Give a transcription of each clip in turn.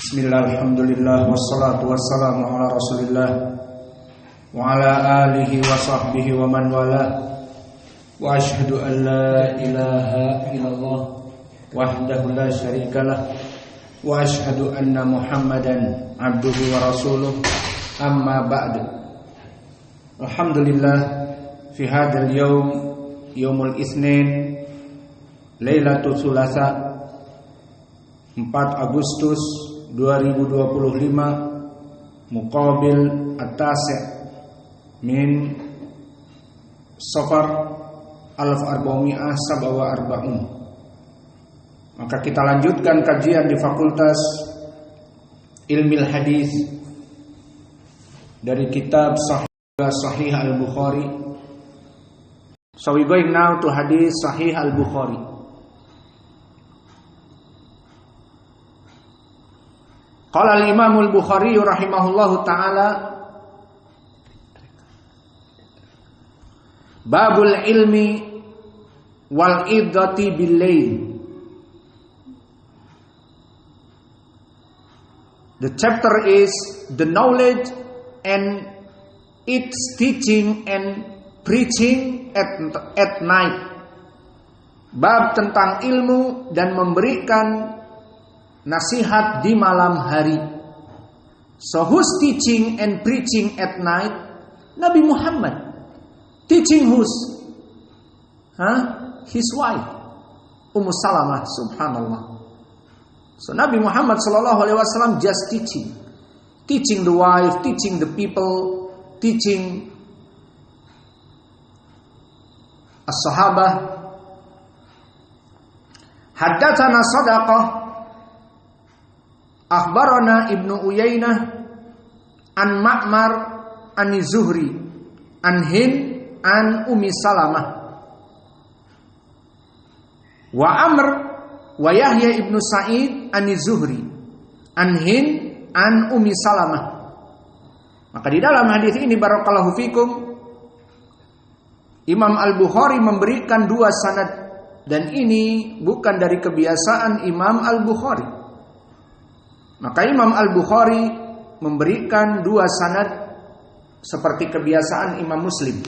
Bismillah, alhamdulillah, wassalatu wassalamu ala rasulillah wa ala alihi wa sahbihi wa man wala. Wa ashhadu an la ilaha illallah wahdahu la syarikalah wa ashhadu anna muhammadan abduhu wa rasuluh. Amma ba'du. Alhamdulillah, fi hadzal yaum, yaumul itsnin, lailatul tsulatsa, 4 Agustus 2025, muqabil at-tasi' min Safar 1447. Maka kita lanjutkan kajian di Fakultas Ilmil Hadis dari kitab Sahih Al-Bukhari. So we going now to Hadis Sahih Al-Bukhari. Qala al-Imam al-Bukhari rahimahullahu ta'ala, babul ilmi wal iddati bil lail. The chapter is the knowledge and its teaching and preaching at night. Bab tentang ilmu dan memberikan nasihat di malam hari. So who's teaching and preaching at night? Nabi Muhammad. Teaching who's? His wife, Ummu Salamah, subhanallah. So Nabi Muhammad sallallahu alaihi wasallam just teaching the wife, teaching the people, teaching as-sahabah. Haddatsana Sadaqah akhbarana Ibnu Uyainah an Ma'mar an Zuhri an Hind an Ummi Salamah wa Amr wa Yahya ibnu Sa'id an Zuhri an Hind an Ummi Salamah. Maka di dalam hadis ini, barakallahu fikum, Imam Al-Bukhari memberikan 2 sanad, dan ini bukan dari kebiasaan Imam Al-Bukhari. Maka Imam Al-Bukhari memberikan 2 sanad seperti kebiasaan Imam Muslim.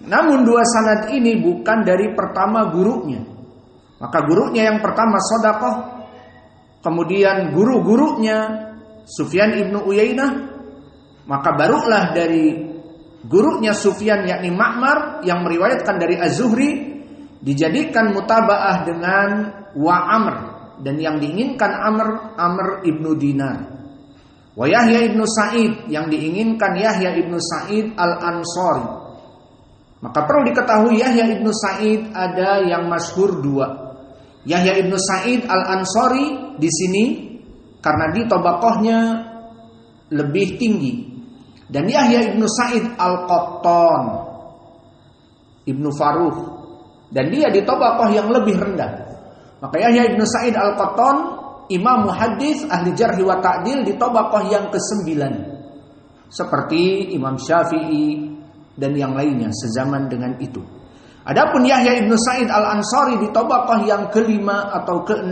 Namun 2 sanad ini bukan dari pertama gurunya. Maka gurunya yang pertama Shadaqah, kemudian guru-gurunya Sufyan ibnu Uyainah, maka barulah dari gurunya Sufyan yakni Ma'mar yang meriwayatkan dari Az-Zuhri dijadikan mutaba'ah dengan wa Amr. Dan yang diinginkan Amr ibnu Dinar. Wa Yahya ibnu Sa'id, yang diinginkan Yahya ibnu Sa'id al-Ansari. Maka perlu diketahui Yahya ibnu Sa'id ada yang masyhur 2. Yahya ibnu Sa'id al-Ansari di sini karena di tabaqahnya lebih tinggi. Dan Yahya ibnu Sa'id al-Qattan ibnu Farukh, dan dia di tabaqah yang lebih rendah. Maka Yahya ibnu Sa'id al-Qattan, imam muhaddis ahli jarh wa ta'dil, di tabaqah yang ke-9, seperti Imam Syafi'i dan yang lainnya sezaman dengan itu. Adapun Yahya ibnu Sa'id al-Ansari di tabaqah yang ke-5 atau ke-6,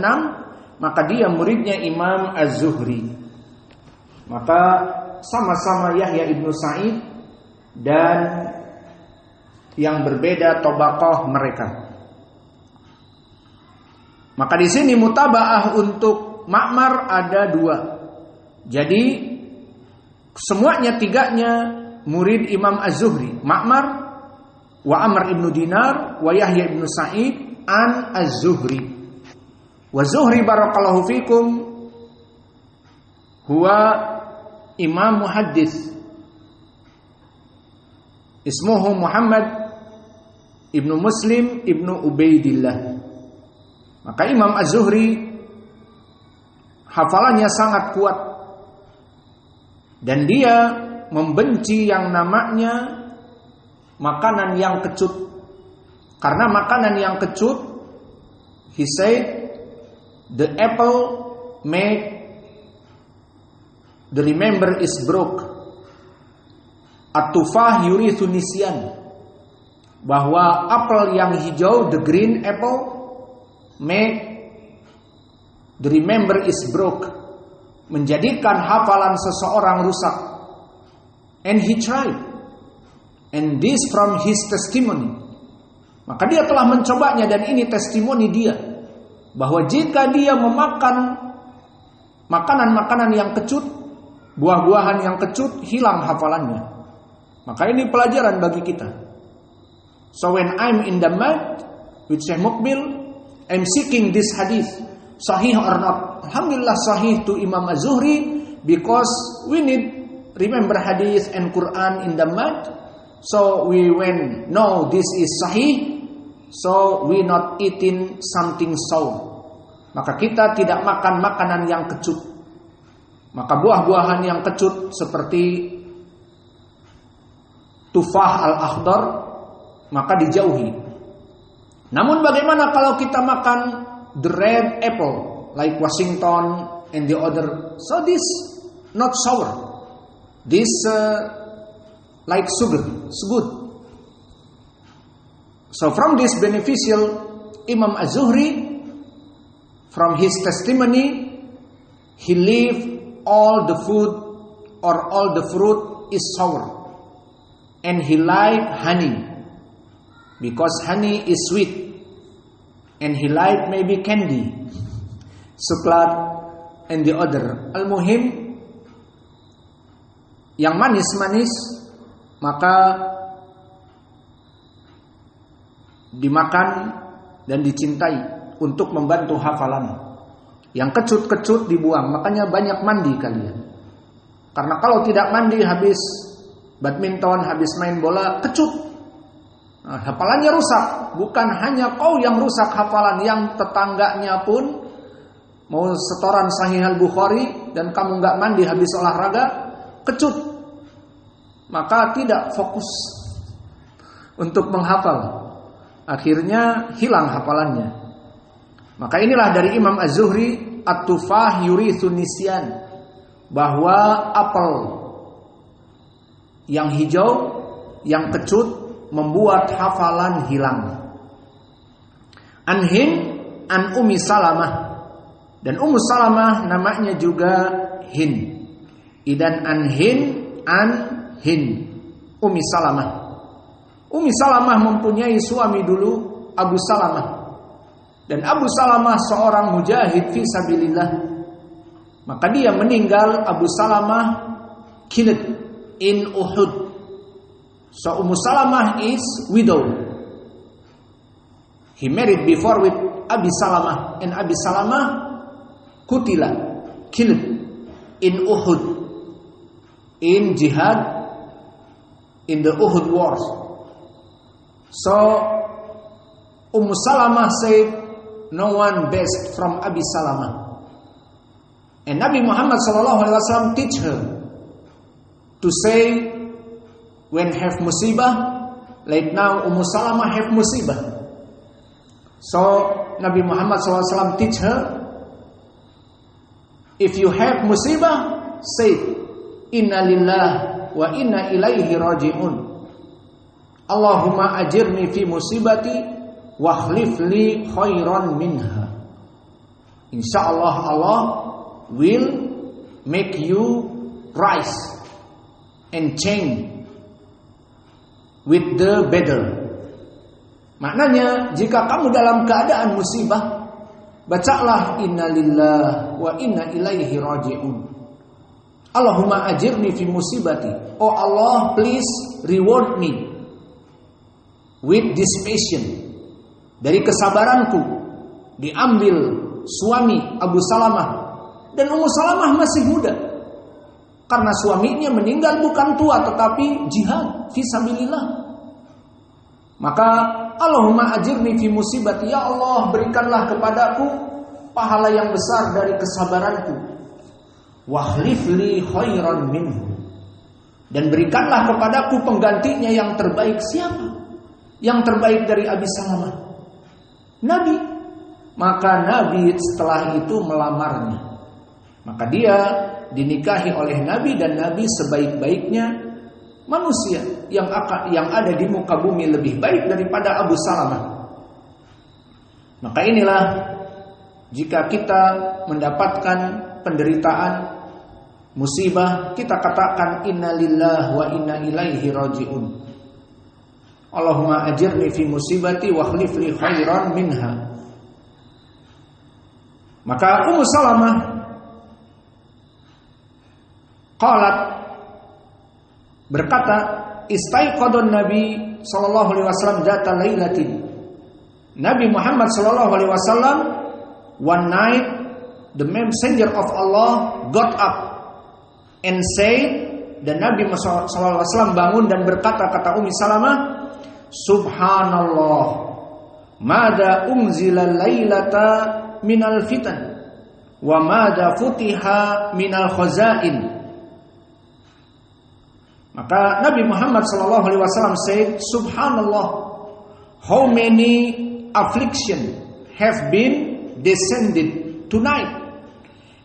maka dia muridnya Imam Az-Zuhri. Maka sama-sama Yahya ibnu Sa'id dan yang berbeda tabaqah mereka. Maka di sini mutaba'ah untuk Ma'mar ada 2. Jadi semuanya 3-nya murid Imam Az-Zuhri. Ma'mar wa Amr ibnu Dinar wa Yahya ibnu Sa'id an Az-Zuhri. Wa Zuhri barakallahu fikum huwa imam muhaddis. Ismuhu Muhammad ibnu Muslim ibnu Ubaidillah. Maka Imam Az-Zuhri hafalannya sangat kuat, dan dia membenci yang namanya makanan yang kecut. Karena makanan yang kecut, he said, the apple make the remember is broke. At-tufah yurithu nisyan. Bahwa apel yang hijau, the green apple, make the remember is broke. menjadikan hafalan seseorang rusak. And he tried. And this from his testimony. Maka dia telah mencobanya, dan ini testimoni dia, bahwa jika dia memakan makanan-makanan yang kecut, buah-buahan yang kecut, hilang hafalannya. Maka ini pelajaran bagi kita. So when I'm in the mud with Syekh Mukbil, I'm seeking this hadith, sahih or not. Alhamdulillah sahih to Imam Az-Zuhri, because we need remember hadith and Quran in the mud. So we when no this is sahih, so we not eating something sour. Maka kita tidak makan makanan yang kecut. Maka buah-buahan yang kecut seperti tufah al-akhdar, maka dijauhi. Namun bagaimana kalau kita makan the red apple like Washington and the other? So this not sour. This like sugar, it's good. So from this beneficial, Imam Az-Zuhri, from his testimony, he leave all the food or all the fruit is sour, and he like honey because honey is sweet, and he like maybe candy, coklat, and the other. Al-muhim, yang manis-manis maka dimakan dan dicintai untuk membantu hafalan. Yang kecut-kecut dibuang. Makanya banyak mandi kalian. Karena kalau tidak mandi, habis badminton, habis main bola, kecut. Nah, hafalannya rusak. Bukan hanya kau yang rusak hafalan, yang tetangganya pun mau setoran Sahih Al-Bukhari dan kamu nggak mandi habis olahraga, kecut. Maka tidak fokus untuk menghafal. Akhirnya hilang hafalannya. Maka inilah dari Imam Az-Zuhri, at-tufah yurithu nisyan, bahwa apel yang hijau, yang kecut membuat hafalan hilang. An Hind an Ummi Salamah, dan Ummu Salamah namanya juga Hind. Idan an Hind an Hind, Ummi Salamah. Ummi Salamah mempunyai suami dulu, Abu Salamah. Dan Abu Salamah seorang mujahid fi sabilillah. Maka dia meninggal, Abu Salamah killed in Uhud. So Ummu Salamah is widow. He married before with Abi Salamah, and Abi Salamah kutila, killed in Uhud, in jihad, in the Uhud wars. So Ummu Salamah said, no one best from Abi Salamah. And Nabi Muhammad SAW teach her to say when have musibah, like now Ummu Salamah have musibah. So Nabi Muhammad SAW teach her, if you have musibah, say inna lillah wa inna ilaihi raji'un. Allahumma ajirni fi musibati wa khlif li khairan minha. Insyaallah Allah will make you rise and change with the better. Maknanya, jika kamu dalam keadaan musibah, bacalah inna lillah wa inna ilaihi raji'un. Allahumma ajirni fi musibati. Oh Allah, please reward me with this patience. Dari kesabaranku diambil suami Abu Salamah, dan Ummu Salamah masih muda. Karena suaminya meninggal bukan tua tetapi jihad fi sabilillah. Maka Allahumma ajirni fi musibati, ya Allah berikanlah kepadaku pahala yang besar dari kesabaranku. Wa khlif li khairan minhu, dan berikanlah kepadaku penggantinya yang terbaik. Siapa yang terbaik dari Abi Salamah? Nabi. Maka Nabi setelah itu melamarnya. Maka dia dinikahi oleh Nabi, dan Nabi sebaik-baiknya manusia yang ada di muka bumi, lebih baik daripada Abu Salamah. Maka inilah, jika kita mendapatkan penderitaan, musibah, kita katakan inna lillahi wa inna ilaihi raji'un. Allahumma ajirni fi musibati wa khlif li khairan minha. Maka Ummu Salamah qalat, berkata, istaiqadun Nabi sallallahu alaihi wasallam data lailatin. Nabi Muhammad sallallahu alaihi wasallam one night, the messenger of Allah got up and said, dan Nabi sallallahu alaihi wasallam bangun dan berkata, kata Ummu Salamah, subhanallah, mada unzila lailata minal fitan wa mada futiha minal khazain. Maka Nabi Muhammad sallallahu alaihi wasallam said, subhanallah, how many affliction have been descended tonight,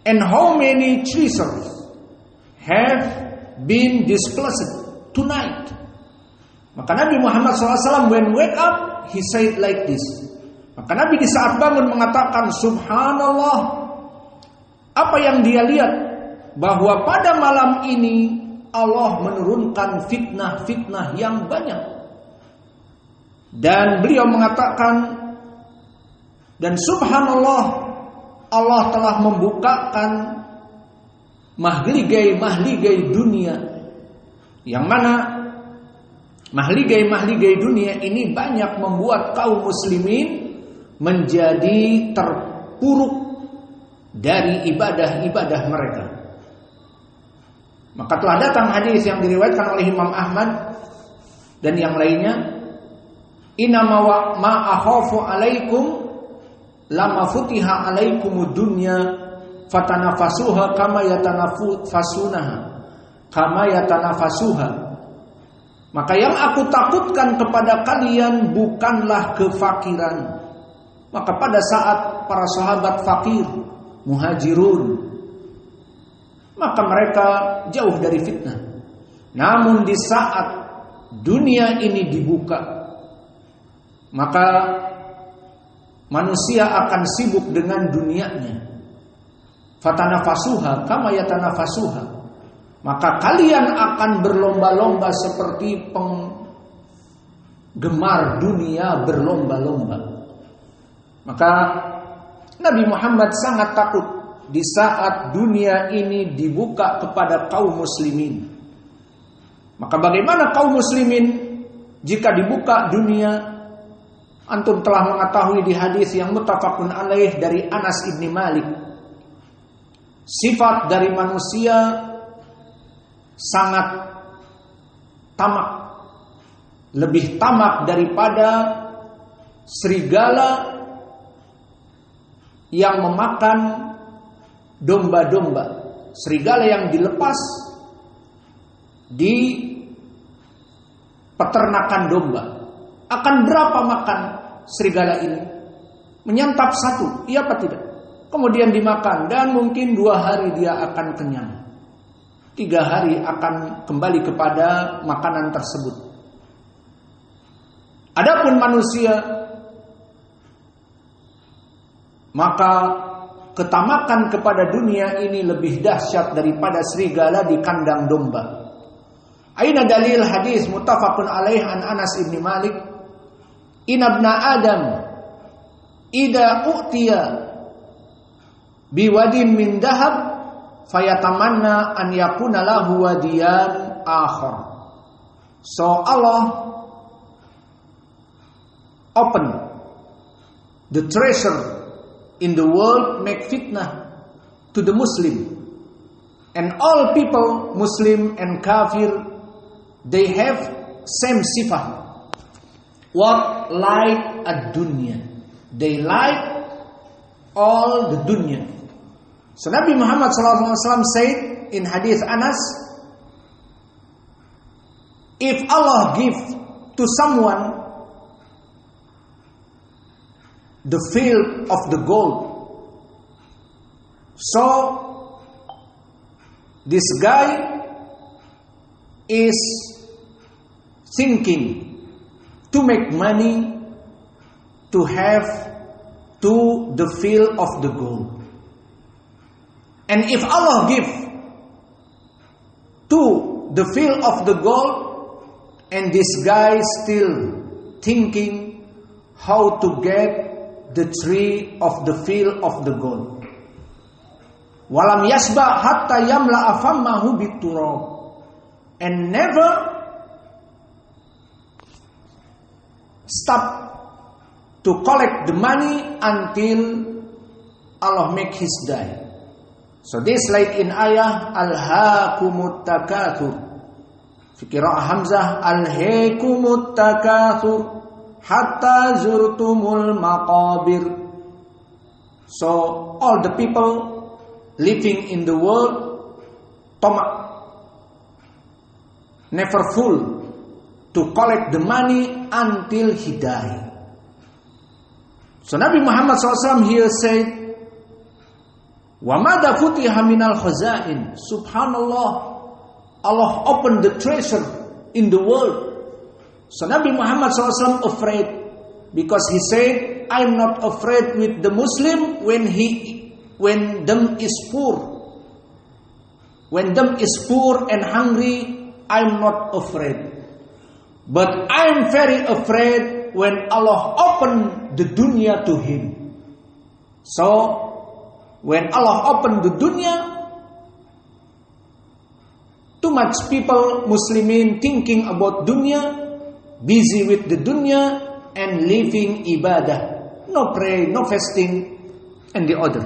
and how many treasures have been dispersed tonight. Maka Nabi Muhammad SAW when wake up, he said like this. Maka Nabi di saat bangun mengatakan, subhanallah, apa yang dia lihat, bahwa pada malam ini Allah menurunkan fitnah-fitnah yang banyak. Dan beliau mengatakan, dan subhanallah, Allah telah membukakan mahligai-mahligai dunia, yang mana mahligai-mahligai dunia ini banyak membuat kaum muslimin menjadi terpuruk dari ibadah-ibadah mereka. Maka telah datang hadis yang diriwayatkan oleh Imam Ahmad dan yang lainnya, inna ma akhafu alaikum lama futiha alaikumud dunya fatanafasuha kama yatanafasuha. Maka yang aku takutkan kepada kalian bukanlah kefakiran. Maka pada saat para sahabat fakir, muhajirun, maka mereka jauh dari fitnah. Namun di saat dunia ini dibuka, maka manusia akan sibuk dengan dunianya. Fatanafasuha kama yatanafasuha. Maka kalian akan berlomba-lomba seperti penggemar dunia berlomba-lomba. Maka Nabi Muhammad sangat takut di saat dunia ini dibuka kepada kaum muslimin. Maka bagaimana kaum muslimin jika dibuka dunia? Antum telah mengetahui di hadis yang muttafaqun alaih dari Anas ibn Malik, sifat dari manusia sangat tamak, lebih tamak daripada serigala yang memakan domba-domba. Serigala yang dilepas di peternakan domba, akan berapa makan serigala ini? Menyantap satu, iya apa tidak? Kemudian dimakan, dan mungkin 2 hari dia akan kenyang, 3 hari akan kembali kepada makanan tersebut. Adapun manusia, maka ketamakan kepada dunia ini lebih dahsyat daripada serigala di kandang domba. Aina dalil hadis muttafaqun alaih an Anas ibn Malik, inna ibna Adam idza u'tiya biwadin min dahab fayatamanna an yakuna lahu wadiyan akhar. So Allah open the treasure in the world, make fitnah to the Muslim, and all people, Muslim and kafir, they have same sifat. What like a dunya? They like all the dunya. So Nabi Muhammad SAW said in hadith Anas, if Allah give to someone the field of the gold, so this guy is thinking to make money to have the field of the gold. And if Allah give to the field of the gold, and this guy still thinking how to get the tree of the field of the gold. Walam yasba hatta yamla afammahu biturab, and never stop to collect the money until Allah make his die. So this like in ayah alhaakumut takatsur. Fi qira'ah Hamzah alhaakumut takatsur hatta zurtumul maqabir. So all the people living in the world tamak, never full to collect the money until he die. So Nabi Muhammad SAW here said, "Wa madza futiha minal khazain." Subhanallah, Allah opened the treasure in the world. So Nabi Muhammad SAW afraid, because he said, "I'm not afraid with the Muslim when them is poor. When them is poor and hungry, I'm not afraid. But I'm very afraid when Allah open the dunya to him." So when Allah open the dunya, too much people, Muslimin, thinking about dunya, busy with the dunya and living ibadah, no pray, no fasting, and the other.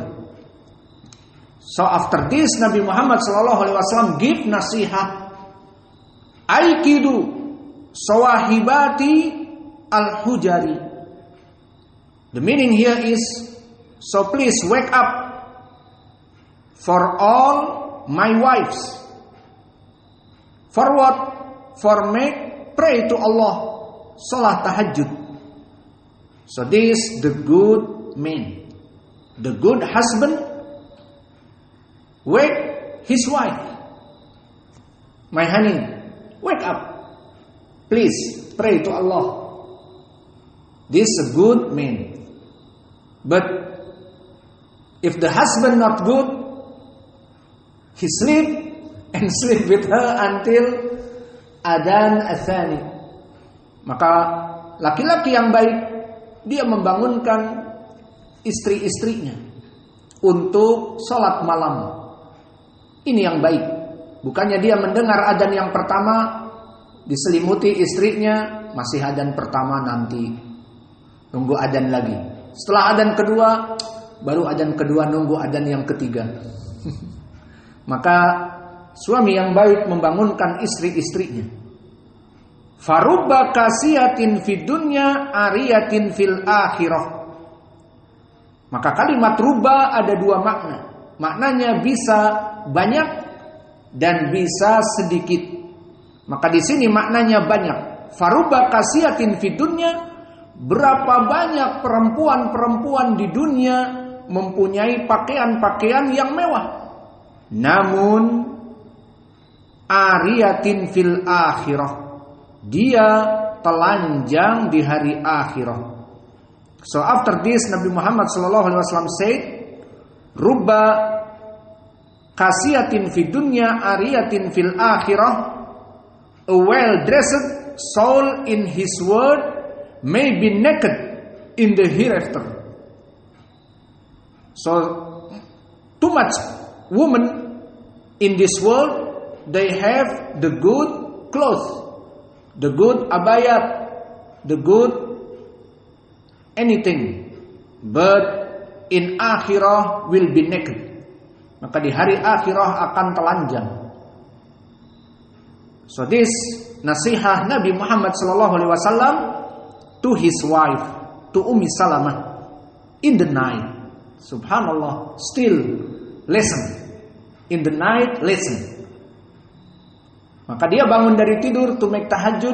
So after this, Nabi Muhammad SAW give nasihat, "Aikidu sawahibati al-hujari." The meaning here is, so please wake up for all my wives. For what? For make pray to Allah, salat tahajud. So this the good man, the good husband, wake his wife. "My honey, wake up. Please pray to Allah." This is a good man. But if the husband not good, he sleep and sleep with her until adhan athani. Maka laki-laki yang baik, dia membangunkan istri-istrinya untuk sholat malam. Ini yang baik. Bukannya dia mendengar adzan yang pertama, diselimuti istrinya, masih adzan pertama nanti, nunggu adzan lagi. Setelah adzan kedua, baru adzan kedua, nunggu adzan yang ketiga. Maka suami yang baik membangunkan istri-istrinya. Farubba kasiyatin fid dunya ariyatin fil akhirah. Maka kalimat rubba ada dua makna. Maknanya bisa banyak dan bisa sedikit. Maka di sini maknanya banyak. Farubba kasiyatin fid dunya, berapa banyak perempuan-perempuan di dunia mempunyai pakaian-pakaian yang mewah. Namun ariyatin fil akhirah, dia telanjang di hari akhirat. So after this, Nabi Muhammad SAW said, "Rubba kasiyatin fid dunya ariyatin fil akhirah." A well-dressed soul in his word may be naked in the hereafter. So too much women in this world, they have the good clothes, the good abayat, the good anything, but in akhirah will be naked. Maka di hari akhirah akan telanjang. So this nasihat Nabi Muhammad SAW to his wife, to Ummi Salamah, in the night. Subhanallah, still listen. In the night, listen. Maka dia bangun dari tidur to make tahajud,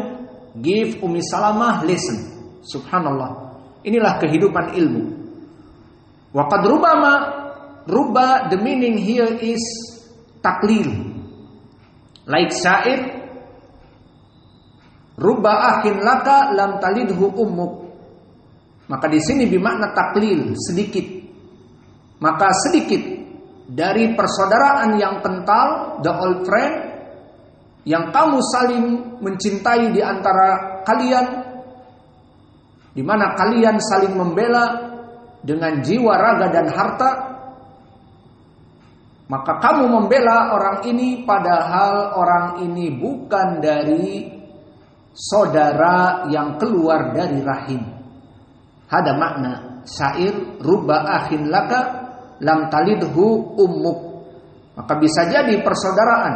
give Ummi Salamah listen. Subhanallah. Inilah kehidupan ilmu. Wa qad rubba, the meaning here is taklil. Like syair, rubba akhin laka lam talidhu ummuk. Maka di sini bermakna taklil, sedikit. Maka sedikit dari persaudaraan yang kental, the old friend, yang kamu saling mencintai di antara kalian, di mana kalian saling membela dengan jiwa, raga dan harta, maka kamu membela orang ini padahal orang ini bukan dari saudara yang keluar dari rahim. Hada makna syair rubba akhin laka lam talidhu ummuk. Maka bisa jadi persaudaraan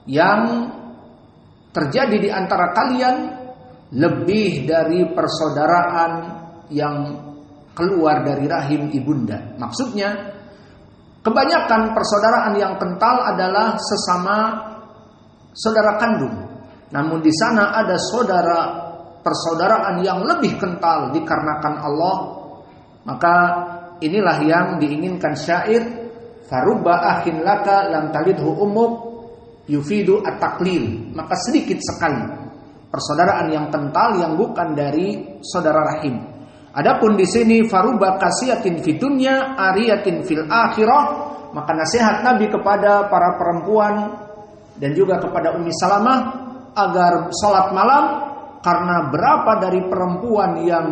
yang terjadi di antara kalian lebih dari persaudaraan yang keluar dari rahim ibunda. Maksudnya, kebanyakan persaudaraan yang kental adalah sesama saudara kandung. Namun di sana ada persaudaraan yang lebih kental dikarenakan Allah. Maka inilah yang diinginkan syair, farubba akhin laka lam talidhu ummuk yufidu at-taqlil. Maka sedikit sekali persaudaraan yang kental yang bukan dari saudara rahim. Adapun di sini faruba kasiyatin fid dunya ariyatin fil akhirah, maka nasihat Nabi kepada para perempuan dan juga kepada Ummi Salamah agar salat malam, karena berapa dari perempuan yang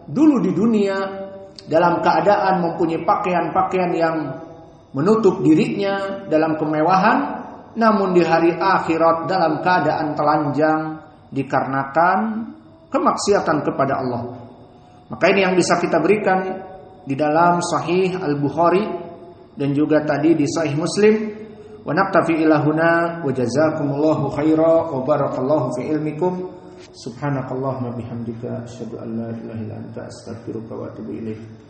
dulu di dunia dalam keadaan mempunyai pakaian-pakaian yang menutup dirinya dalam kemewahan, namun di hari akhirat dalam keadaan telanjang dikarenakan kemaksiatan kepada Allah. Maka ini yang bisa kita berikan di dalam Sahih Al-Bukhari dan juga tadi di Sahih Muslim. Wa naktafi ila huna wa jazakumullahu khaira wa barakallahu fi ilmikum. Subhanakallahumma bihamdika asyhadu an la ilaha illa anta astaghfiruka wa atubu ilaik.